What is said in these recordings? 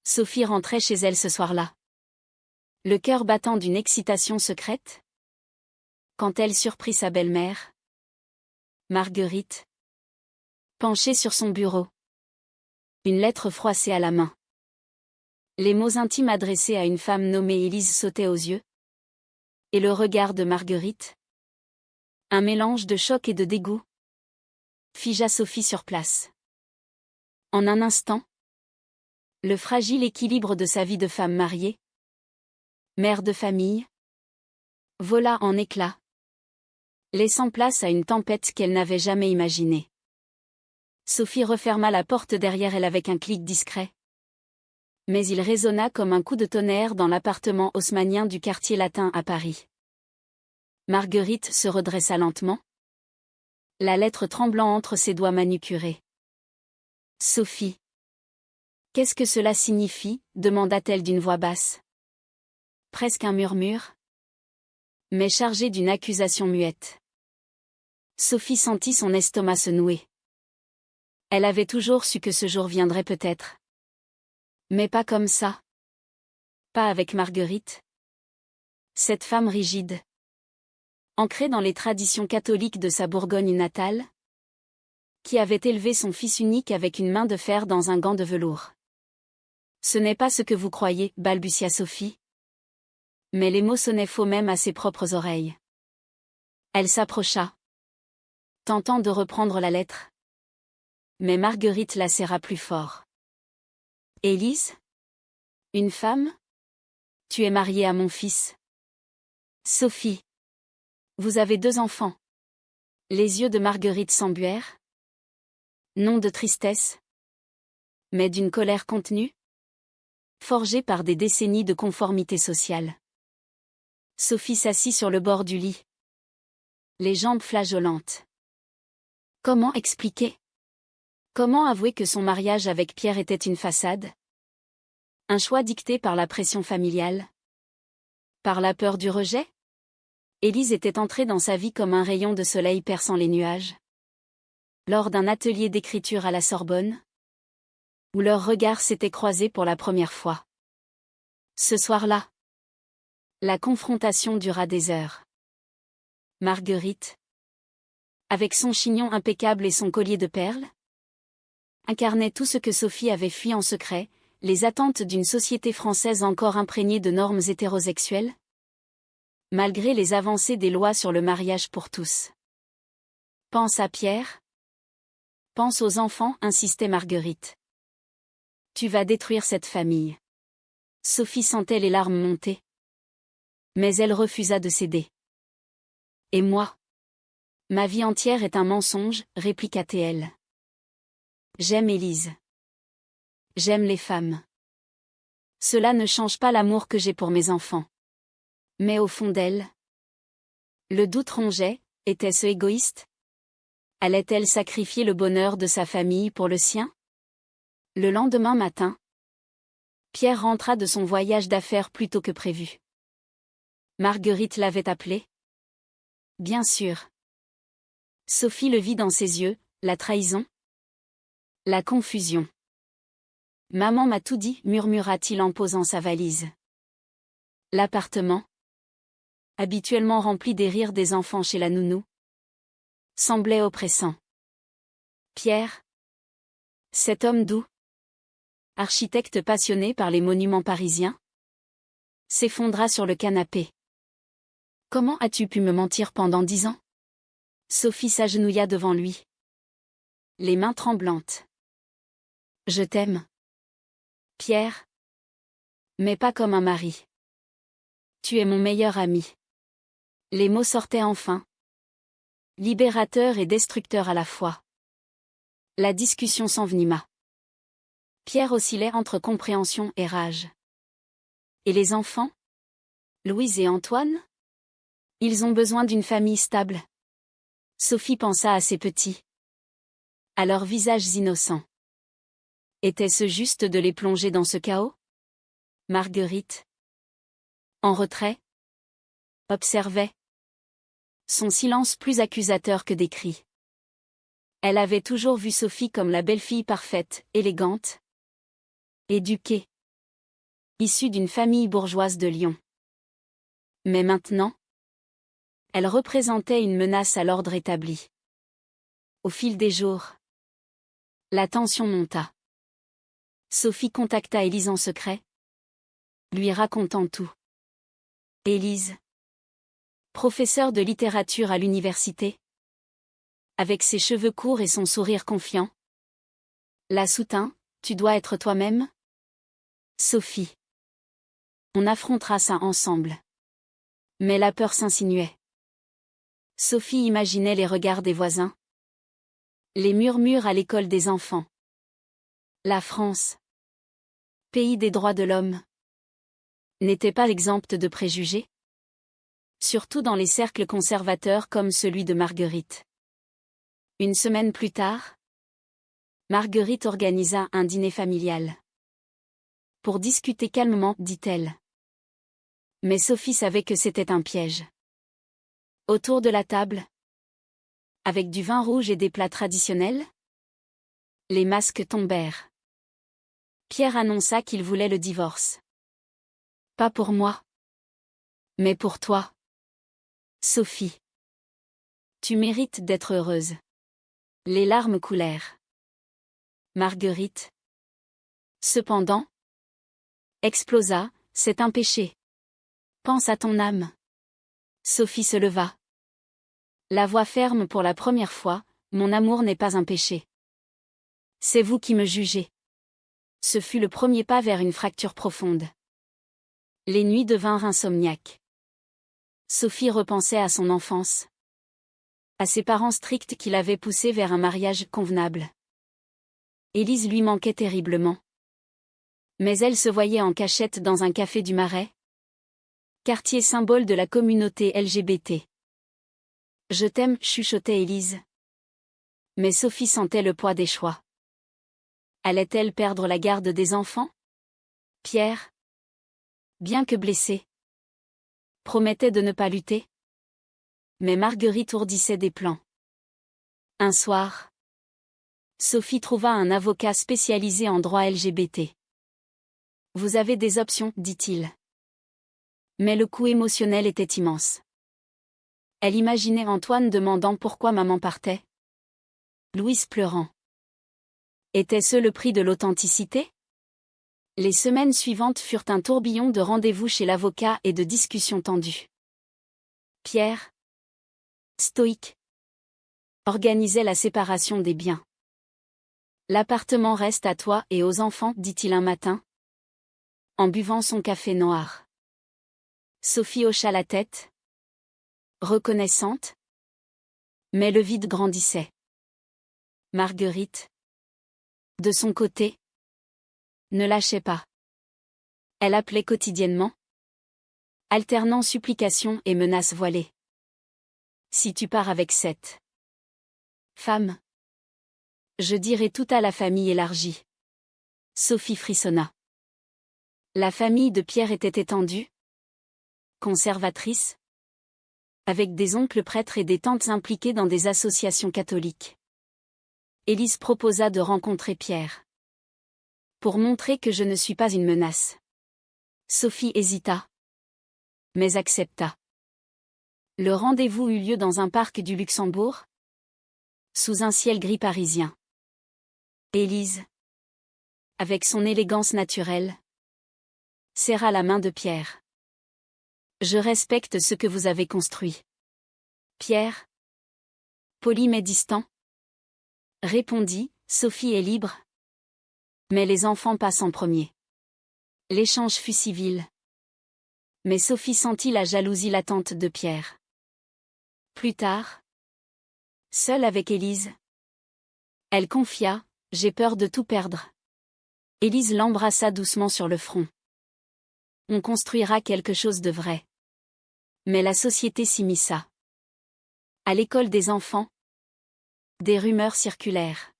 Sophie rentrait chez elle ce soir-là, le cœur battant d'une excitation secrète, quand elle surprit sa belle-mère, Marguerite, penchée sur son bureau, une lettre froissée à la main. Les mots intimes adressés à une femme nommée Élise sautaient aux yeux. Et le regard de Marguerite, un mélange de choc et de dégoût, figea Sophie sur place. En un instant, le fragile équilibre de sa vie de femme mariée, mère de famille, vola en éclats, laissant place à une tempête qu'elle n'avait jamais imaginée. Sophie referma la porte derrière elle avec un clic discret. Mais il résonna comme un coup de tonnerre dans l'appartement haussmannien du quartier latin à Paris. Marguerite se redressa lentement, la lettre tremblant entre ses doigts manucurés. « Sophie. Qu'est-ce que cela signifie » demanda-t-elle d'une voix basse. Presque un murmure, mais chargé d'une accusation muette. Sophie sentit son estomac se nouer. Elle avait toujours su que ce jour viendrait peut-être. Mais pas comme ça. Pas avec Marguerite. Cette femme rigide, ancrée dans les traditions catholiques de sa Bourgogne natale, qui avait élevé son fils unique avec une main de fer dans un gant de velours. « Ce n'est pas ce que vous croyez, balbutia Sophie. Mais les mots sonnaient faux même à ses propres oreilles. Elle s'approcha, tentant de reprendre la lettre. Mais Marguerite la serra plus fort. « Élise ? Une femme ? Tu es mariée à mon fils. Sophie. Vous avez 2 enfants. » Les yeux de Marguerite s'embuèrent. Non de tristesse, mais d'une colère contenue, forgée par des décennies de conformité sociale. Sophie s'assit sur le bord du lit, les jambes flageolantes. Comment expliquer ? Comment avouer que son mariage avec Pierre était une façade ? Un choix dicté par la pression familiale ? Par la peur du rejet ? Élise était entrée dans sa vie comme un rayon de soleil perçant les nuages. Lors d'un atelier d'écriture à la Sorbonne, où leurs regards s'étaient croisés pour la première fois. Ce soir-là, la confrontation dura des heures. Marguerite, avec son chignon impeccable et son collier de perles, incarnait tout ce que Sophie avait fui en secret, les attentes d'une société française encore imprégnée de normes hétérosexuelles, malgré les avancées des lois sur le mariage pour tous. Pense à Pierre. Pense aux enfants, insistait Marguerite. Tu vas détruire cette famille. Sophie sentait les larmes monter. Mais elle refusa de céder. Et moi ? Ma vie entière est un mensonge, répliqua-t-elle. J'aime Élise. J'aime les femmes. Cela ne change pas l'amour que j'ai pour mes enfants. Mais au fond d'elle, le doute rongeait, était-ce égoïste ? Allait-elle sacrifier le bonheur de sa famille pour le sien ? Le lendemain matin, Pierre rentra de son voyage d'affaires plus tôt que prévu. Marguerite l'avait appelé. Bien sûr. Sophie le vit dans ses yeux, la trahison ? La confusion. Maman m'a tout dit, murmura-t-il en posant sa valise. L'appartement, habituellement rempli des rires des enfants chez la nounou, semblait oppressant. Pierre, cet homme doux, architecte passionné par les monuments parisiens, s'effondra sur le canapé. Comment as-tu pu me mentir pendant 10 ans ? Sophie s'agenouilla devant lui, les mains tremblantes. Je t'aime, Pierre, mais pas comme un mari. Tu es mon meilleur ami. Les mots sortaient enfin, libérateurs et destructeurs à la fois. La discussion s'envenima. Pierre oscillait entre compréhension et rage. Et les enfants ? Louise et Antoine ? Ils ont besoin d'une famille stable. Sophie pensa à ses petits, à leurs visages innocents. Était-ce juste de les plonger dans ce chaos ? Marguerite, en retrait, observait, son silence plus accusateur que des cris. Elle avait toujours vu Sophie comme la belle-fille parfaite, élégante, éduquée. issue d'une famille bourgeoise de Lyon. Mais maintenant, elle représentait une menace à l'ordre établi. Au fil des jours, la tension monta. Sophie contacta Élise en secret, lui racontant tout. Élise, professeure de littérature à l'université, avec ses cheveux courts et son sourire confiant, la soutint. Tu dois être toi-même, Sophie. On affrontera ça ensemble. Mais la peur s'insinuait. Sophie imaginait les regards des voisins, les murmures à l'école des enfants. La France, pays des droits de l'homme, n'était pas exempte de préjugés, surtout dans les cercles conservateurs comme celui de Marguerite. Une semaine plus tard, Marguerite organisa un dîner familial. Pour discuter calmement, dit-elle. Mais Sophie savait que c'était un piège. Autour de la table, avec du vin rouge et des plats traditionnels, les masques tombèrent. Pierre annonça qu'il voulait le divorce. Pas pour moi, mais pour toi, Sophie. Tu mérites d'être heureuse. Les larmes coulèrent. Marguerite, cependant, explosa. C'est un péché. Pense à ton âme. Sophie se leva. La voix ferme pour la première fois, mon amour n'est pas un péché. C'est vous qui me jugez. Ce fut le premier pas vers une fracture profonde. Les nuits devinrent insomniaques. Sophie repensait à son enfance, à ses parents stricts qui l'avaient poussée vers un mariage convenable. Élise lui manquait terriblement. Mais elle se voyait en cachette dans un café du Marais, quartier symbole de la communauté LGBT. Je t'aime, chuchotait Élise. Mais Sophie sentait le poids des choix. Allait-elle perdre la garde des enfants? Pierre, bien que blessé, promettait de ne pas lutter. Mais Marguerite ourdissait des plans. Un soir, Sophie trouva un avocat spécialisé en droit LGBT. Vous avez des options, dit-il. Mais le coût émotionnel était immense. Elle imaginait Antoine demandant pourquoi maman partait. Louise pleurant. Était-ce le prix de l'authenticité? Les semaines suivantes furent un tourbillon de rendez-vous chez l'avocat et de discussions tendues. Pierre, stoïque, organisait la séparation des biens. L'appartement reste à toi et aux enfants, dit-il un matin, en buvant son café noir. Sophie hocha la tête, reconnaissante. Mais le vide grandissait. Marguerite, de son côté, ne lâchait pas. Elle appelait quotidiennement, alternant supplications et menaces voilées. Si tu pars avec cette femme, je dirai tout à la famille élargie. Sophie frissonna. La famille de Pierre était étendue, conservatrice, avec des oncles prêtres et des tantes impliquées dans des associations catholiques. Élise proposa de rencontrer Pierre. Pour montrer que je ne suis pas une menace. Sophie hésita, mais accepta. Le rendez-vous eut lieu dans un parc du Luxembourg, sous un ciel gris parisien. Élise, avec son élégance naturelle, serra la main de Pierre. Je respecte ce que vous avez construit. Pierre, poli mais distant, répondit, Sophie est libre. Mais les enfants passent en premier. L'échange fut civil. Mais Sophie sentit la jalousie latente de Pierre. Plus tard, seule avec Élise, elle confia, j'ai peur de tout perdre. Élise l'embrassa doucement sur le front. On construira quelque chose de vrai. Mais la société s'immisça. À l'école des enfants, des rumeurs circulèrent.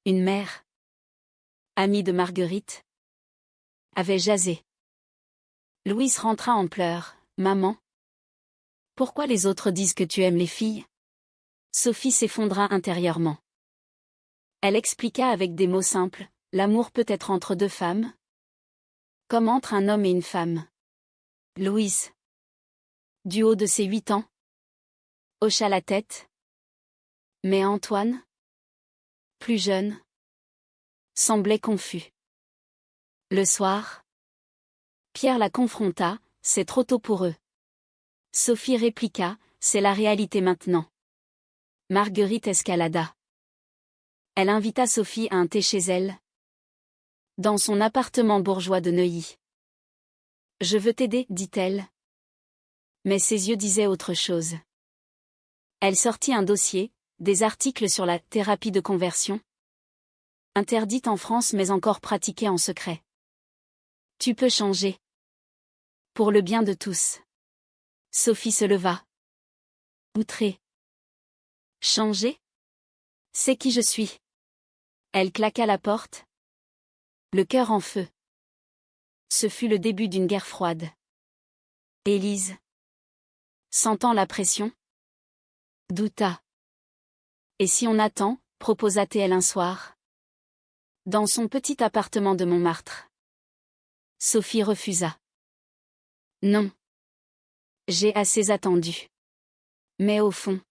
Une mère, amie de Marguerite, avait jasé. Louise rentra en pleurs. Maman, pourquoi les autres disent que tu aimes les filles? Sophie s'effondra intérieurement. Elle expliqua avec des mots simples, l'amour peut être entre deux femmes, Comme entre un homme et une femme. Louise. Du haut de ses 8 ans. Hocha la tête. Mais Antoine, plus jeune, semblait confus. Le soir, Pierre la confronta, c'est trop tôt pour eux. Sophie répliqua, c'est la réalité maintenant. Marguerite escalada. Elle invita Sophie à un thé chez elle. Dans son appartement bourgeois de Neuilly. Je veux t'aider, dit-elle. Mais ses yeux disaient autre chose. Elle sortit un dossier, des articles sur la thérapie de conversion. Interdite en France mais encore pratiquée en secret. Tu peux changer. Pour le bien de tous. Sophie se leva. Outrée. Changer? C'est qui je suis. Elle claqua la porte. Le cœur en feu. Ce fut le début d'une guerre froide. Élise, sentant la pression, douta. Et si on attend, proposa-t-elle un soir. Dans son petit appartement de Montmartre. Sophie refusa. Non. J'ai assez attendu. Mais au fond,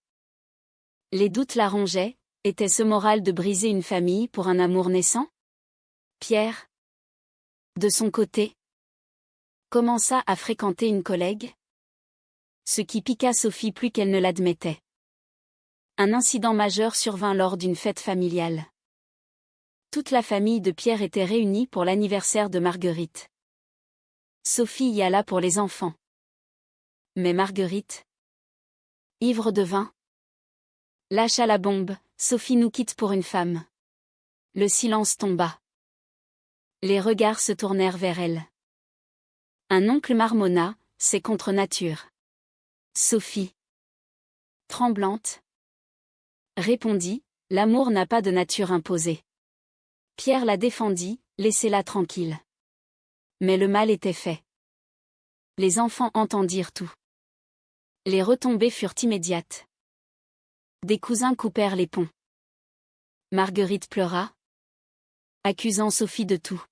les doutes la rongeaient, était-ce moral de briser une famille pour un amour naissant? Pierre, de son côté, commença à fréquenter une collègue. Ce qui piqua Sophie plus qu'elle ne l'admettait. Un incident majeur survint lors d'une fête familiale. Toute la famille de Pierre était réunie pour l'anniversaire de Marguerite. Sophie y alla pour les enfants. Mais Marguerite, ivre de vin, lâcha la bombe, Sophie nous quitte pour une femme. Le silence tomba. Les regards se tournèrent vers elle. Un oncle marmonna, c'est contre nature. Sophie, tremblante, répondit, l'amour n'a pas de nature imposée. Pierre la défendit, laissez-la tranquille. Mais le mal était fait. Les enfants entendirent tout. Les retombées furent immédiates. Des cousins coupèrent les ponts. Marguerite pleura, accusant Sophie de tout.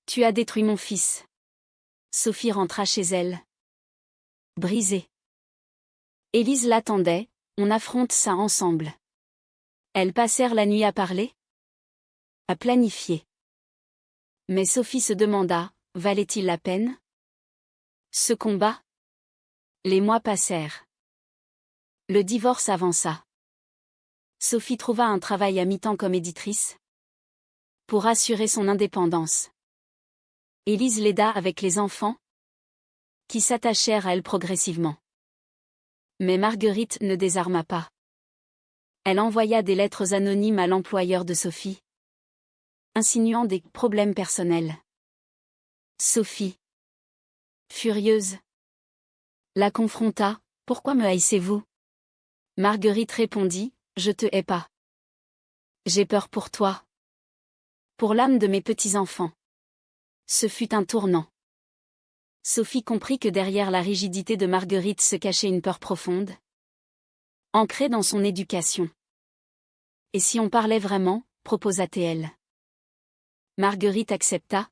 Tu as détruit mon fils. Sophie rentra chez elle. Brisée. Élise l'attendait, on affronte ça ensemble. Elles passèrent la nuit à parler, à planifier. Mais Sophie se demanda, valait-il la peine? Ce combat? Les mois passèrent. Le divorce avança. Sophie trouva un travail à mi-temps comme éditrice pour assurer son indépendance. Élise l'aida avec les enfants, qui s'attachèrent à elle progressivement. Mais Marguerite ne désarma pas. Elle envoya des lettres anonymes à l'employeur de Sophie, insinuant des problèmes personnels. Sophie, furieuse, la confronta, « Pourquoi me haïssez-vous » Marguerite répondit, « Je te hais pas. J'ai peur pour toi. Pour l'âme de mes petits-enfants. » Ce fut un tournant. Sophie comprit que derrière la rigidité de Marguerite se cachait une peur profonde, ancrée dans son éducation. Et si on parlait vraiment, proposa-t-elle. Marguerite accepta.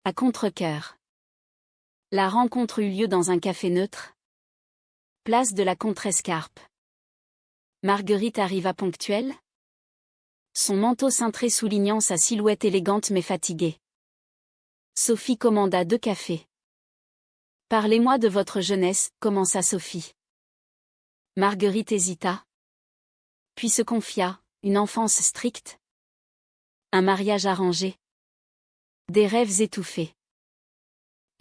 À contre-cœur. La rencontre eut lieu dans un café neutre. Place de la Contrescarpe. Marguerite arriva ponctuelle. Son manteau cintré soulignant sa silhouette élégante mais fatiguée. Sophie commanda 2 cafés. Parlez-moi de votre jeunesse, commença Sophie. Marguerite hésita. Puis se confia, une enfance stricte. Un mariage arrangé. Des rêves étouffés.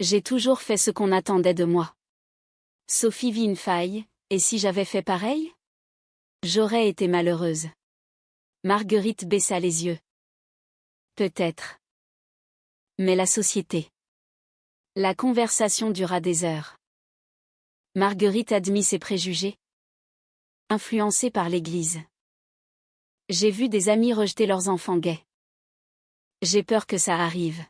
J'ai toujours fait ce qu'on attendait de moi. Sophie vit une faille, et si j'avais fait pareil? J'aurais été malheureuse. Marguerite baissa les yeux. Peut-être. Mais la société. La conversation dura des heures. Marguerite admit ses préjugés. Influencée par l'Église. J'ai vu des amis rejeter leurs enfants gays. J'ai peur que ça arrive.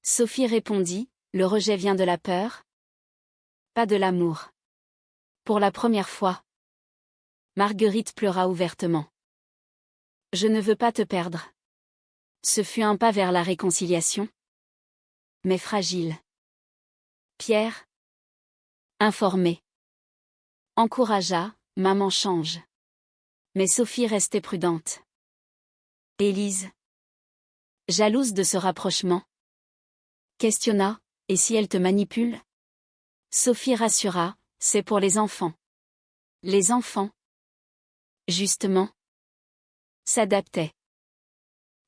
Sophie répondit, le rejet vient de la peur? Pas de l'amour. Pour la première fois. Marguerite pleura ouvertement. Je ne veux pas te perdre. Ce fut un pas vers la réconciliation. mais fragile. Pierre, informé, encouragea, maman change. Mais Sophie restait prudente. Élise, jalouse de ce rapprochement, questionna, et si elle te manipule? Sophie rassura, c'est pour les enfants. Les enfants, justement, s'adaptaient.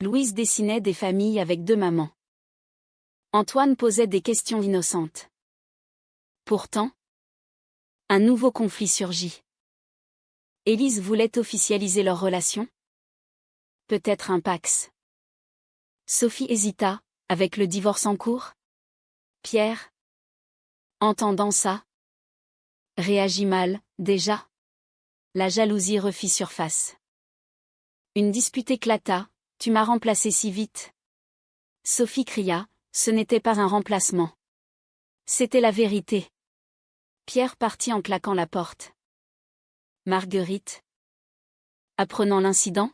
Louise dessinait des familles avec 2 mamans. Antoine posait des questions innocentes. Pourtant, un nouveau conflit surgit. Élise voulait officialiser leur relation? Peut-être un pax. Sophie hésita, avec le divorce en cours? Pierre, entendant ça, réagit mal, déjà. La jalousie refit surface. Une dispute éclata, tu m'as remplacé si vite. Sophie cria, ce n'était pas un remplacement. C'était la vérité. Pierre partit en claquant la porte. Marguerite, apprenant l'incident,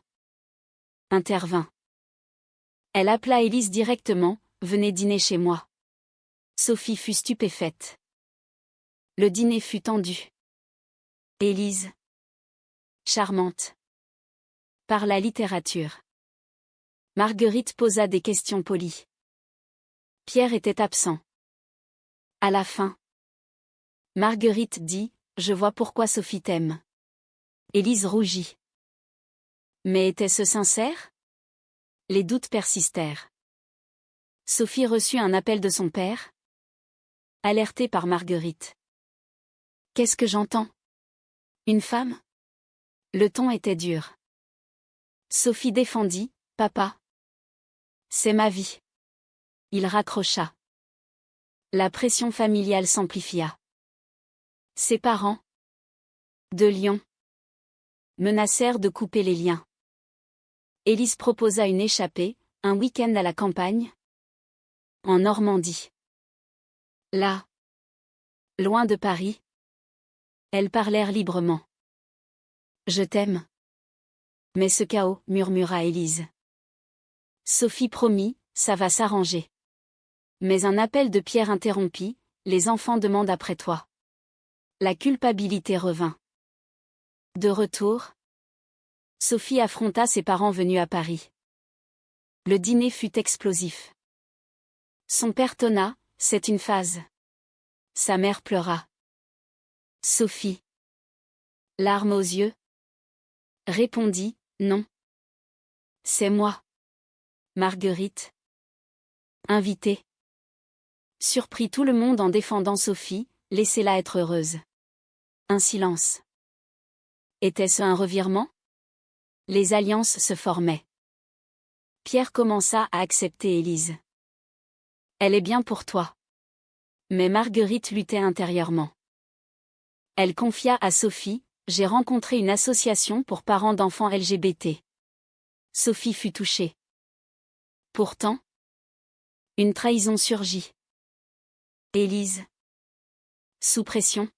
intervint. Elle appela Élise directement, venez dîner chez moi. Sophie fut stupéfaite. Le dîner fut tendu. Élise, charmante, parla littérature. Marguerite posa des questions polies. Pierre était absent. À la fin, Marguerite dit, je vois pourquoi Sophie t'aime. Élise rougit. Mais était-ce sincère? Les doutes persistèrent. Sophie reçut un appel de son père, alertée par Marguerite. Qu'est-ce que j'entends? Une femme? Le ton était dur. Sophie défendit, papa. C'est ma vie. Il raccrocha. La pression familiale s'amplifia. Ses parents, de Lyon, menacèrent de couper les liens. Élise proposa une échappée, un week-end à la campagne, en Normandie. Là, loin de Paris, elles parlèrent librement. Je t'aime. Mais ce chaos, murmura Élise. Sophie promit, ça va s'arranger. Mais un appel de Pierre interrompit, les enfants demandent après toi. La culpabilité revint. De retour, Sophie affronta ses parents venus à Paris. Le dîner fut explosif. Son père tonna, c'est une phase. Sa mère pleura. Sophie, larmes aux yeux, répondit, non. C'est moi. Marguerite, invitée, surprit tout le monde en défendant Sophie, laissez-la être heureuse. Un silence. Était-ce un revirement? Les alliances se formaient. Pierre commença à accepter Élise. Elle est bien pour toi. Mais Marguerite luttait intérieurement. Elle confia à Sophie, j'ai rencontré une association pour parents d'enfants LGBT. Sophie fut touchée. Pourtant, une trahison surgit. Élise, sous pression,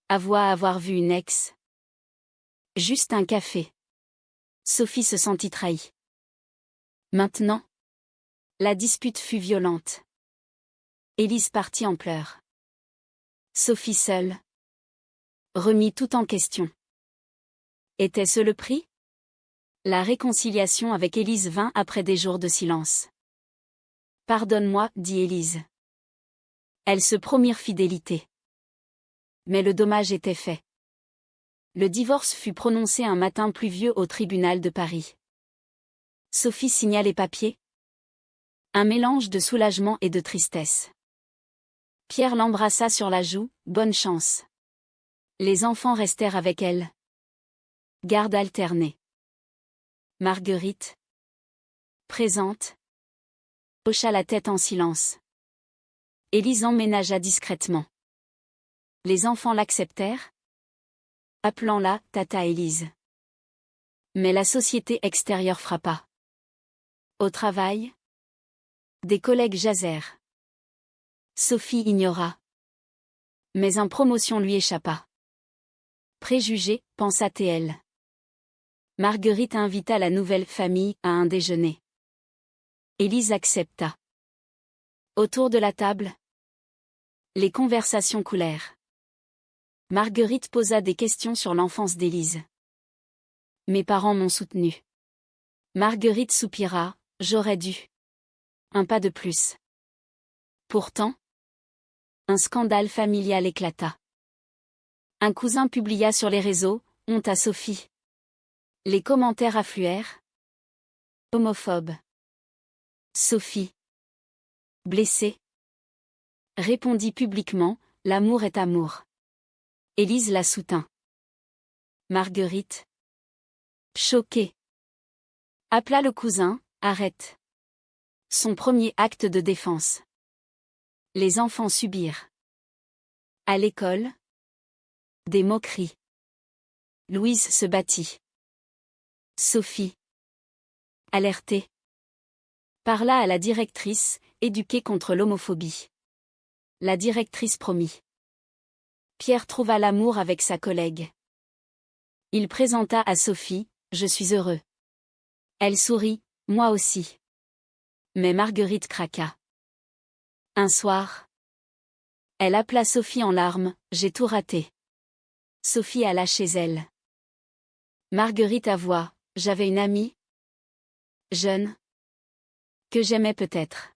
avoua avoir vu une ex. Juste un café. Sophie se sentit trahie. Maintenant, la dispute fut violente. Élise partit en pleurs. Sophie seule remit tout en question. Était-ce le prix? La réconciliation avec Élise vint après des jours de silence. Pardonne-moi, dit Élise. Elles se promirent fidélité. Mais le dommage était fait. Le divorce fut prononcé un matin pluvieux au tribunal de Paris. Sophie signa les papiers. Un mélange de soulagement et de tristesse. Pierre l'embrassa sur la joue, bonne chance. Les enfants restèrent avec elle. Garde alternée. Marguerite, présente, hocha la tête en silence. Élise emménagea discrètement. Les enfants l'acceptèrent, appelant-la Tata Élise. Mais la société extérieure frappa. Au travail, des collègues jasèrent. Sophie ignora. Mais une promotion lui échappa. Préjugé, pensa TL. Marguerite invita la nouvelle famille à un déjeuner. Élise accepta. Autour de la table, les conversations coulèrent. Marguerite posa des questions sur l'enfance d'Élise. Mes parents m'ont soutenue. Marguerite soupira, j'aurais dû. Un pas de plus. Pourtant, un scandale familial éclata. Un cousin publia sur les réseaux, honte à Sophie. Les commentaires affluèrent. Homophobe. Sophie, blessée, répondit publiquement, l'amour est amour. Élise la soutint. Marguerite, choquée, appela le cousin, arrête. Son premier acte de défense. Les enfants subirent. À l'école, des moqueries. Louise se battit. Sophie, alertée, parla à la directrice, éduquée contre l'homophobie. La directrice promit. Pierre trouva l'amour avec sa collègue. Il présenta à Sophie, je suis heureux. Elle sourit, moi aussi. Mais Marguerite craqua. Un soir, elle appela Sophie en larmes, j'ai tout raté. Sophie alla chez elle. Marguerite avoua, j'avais une amie, jeune, que j'aimais peut-être.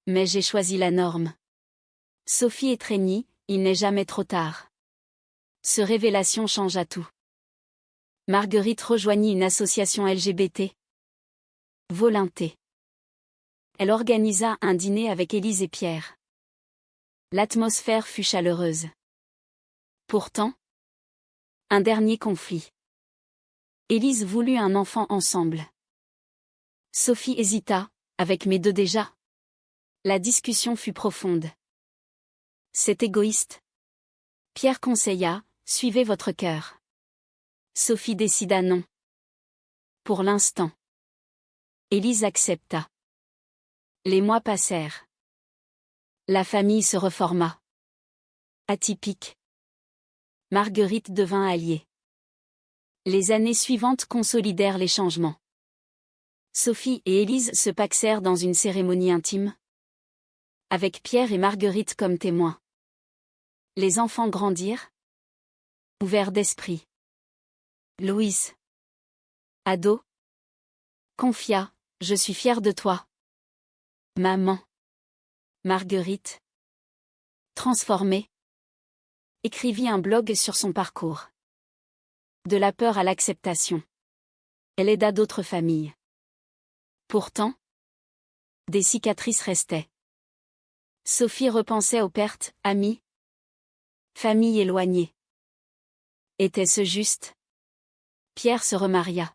Mais j'ai choisi la norme. Sophie étreignit, il n'est jamais trop tard. Ce révélation changea tout. Marguerite rejoignit une association LGBT. Volinté. Elle organisa un dîner avec Élise et Pierre. L'atmosphère fut chaleureuse. Pourtant, un dernier conflit. Élise voulut un enfant ensemble. Sophie hésita, avec mes deux déjà. La discussion fut profonde. C'est égoïste. Pierre conseilla, suivez votre cœur. Sophie décida non. Pour l'instant. Élise accepta. Les mois passèrent. La famille se reforma. Atypique. Marguerite devint alliée. Les années suivantes consolidèrent les changements. Sophie et Élise se pacsèrent dans une cérémonie intime. Avec Pierre et Marguerite comme témoins. Les enfants grandirent. Ouverts d'esprit. Louise, ado, confia, je suis fière de toi. Maman. Marguerite, transformée, écrivit un blog sur son parcours. De la peur à l'acceptation. Elle aida d'autres familles. Pourtant, des cicatrices restaient. Sophie repensait aux pertes, amis, famille éloignée. Était-ce juste? Pierre se remaria.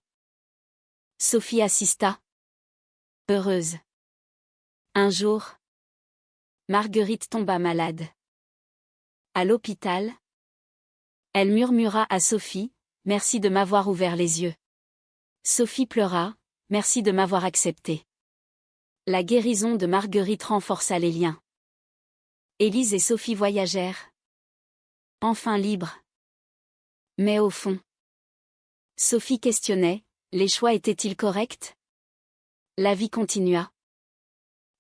Sophie assista. Heureuse. Un jour, Marguerite tomba malade. À l'hôpital, elle murmura à Sophie, « Merci de m'avoir ouvert les yeux. » Sophie pleura, « Merci de m'avoir accepté. » La guérison de Marguerite renforça les liens. Élise et Sophie voyagèrent. Enfin libres. Mais au fond, Sophie questionnait, les choix étaient-ils corrects? La vie continua.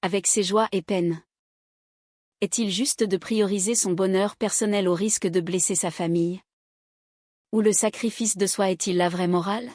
Avec ses joies et peines. Est-il juste de prioriser son bonheur personnel au risque de blesser sa famille? Ou le sacrifice de soi est-il la vraie morale?